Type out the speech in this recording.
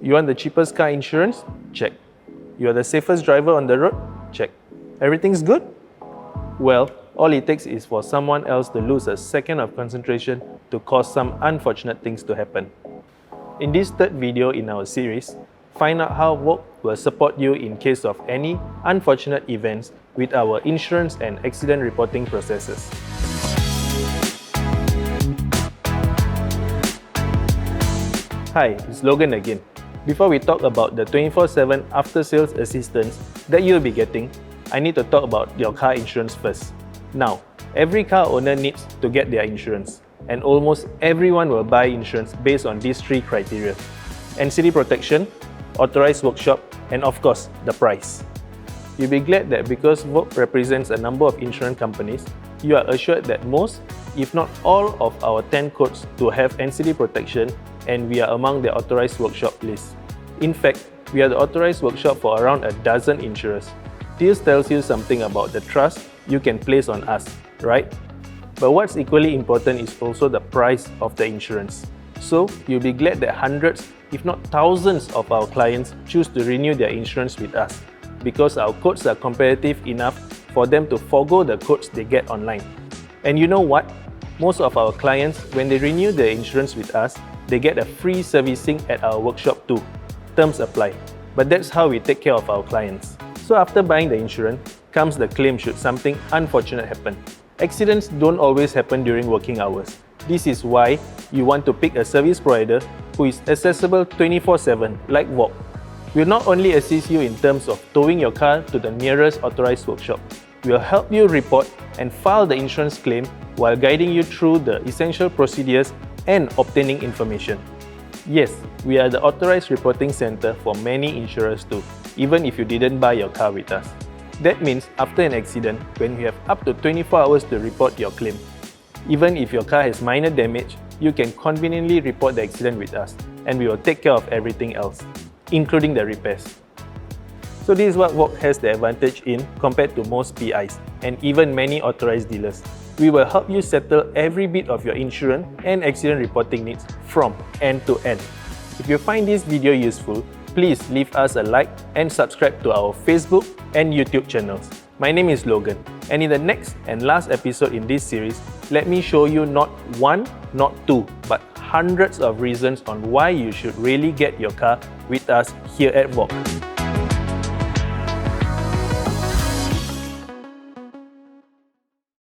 You want the cheapest car insurance? Check. You are the safest driver on the road? Check. Everything's good? Well, all it takes is for someone else to lose a second of concentration to cause some unfortunate things to happen. In this third video in our series, find out how VAuG will support you in case of any unfortunate events with our insurance and accident reporting processes. Hi, it's Logan again. Before we talk about the 24/7 after-sales assistance that you'll be getting, I need to talk about your car insurance first. Now, every car owner needs to get their insurance, and almost everyone will buy insurance based on these three criteria: NCD protection, authorized workshop, and of course, the price. You'll be glad that because VAuG represents a number of insurance companies, you are assured that most, if not all, of our 10 codes to have NCD protection, and we are among the authorized workshop list. In fact, we are the authorized workshop for around a dozen insurers. This tells you something about the trust you can place on us, right? But what's equally important is also the price of the insurance. So, you'll be glad that hundreds, if not thousands of our clients choose to renew their insurance with us because our quotes are competitive enough for them to forgo the quotes they get online. And you know what? Most of our clients, when they renew their insurance with us, they get a free servicing at our workshop too. Terms apply. But that's how we take care of our clients. So after buying the insurance, comes the claim should something unfortunate happen. Accidents don't always happen during working hours. This is why you want to pick a service provider who is accessible 24/7 like VAuG. We'll not only assist you in terms of towing your car to the nearest authorized workshop, we'll help you report and file the insurance claim while guiding you through the essential procedures and obtaining information. Yes, we are the authorized reporting center for many insurers too, even if you didn't buy your car with us. That means after an accident, when we have up to 24 hours to report your claim. Even if your car has minor damage, you can conveniently report the accident with us, and we will take care of everything else, including the repairs. So this is what VAuG has the advantage in compared to most PIs, and even many authorized dealers. We will help you settle every bit of your insurance and accident reporting needs from end to end. If you find this video useful, please leave us a like and subscribe to our Facebook and YouTube channels. My name is Logan, and in the next and last episode in this series, let me show you not one, not two, but hundreds of reasons on why you should really get your car with us here at VAuG.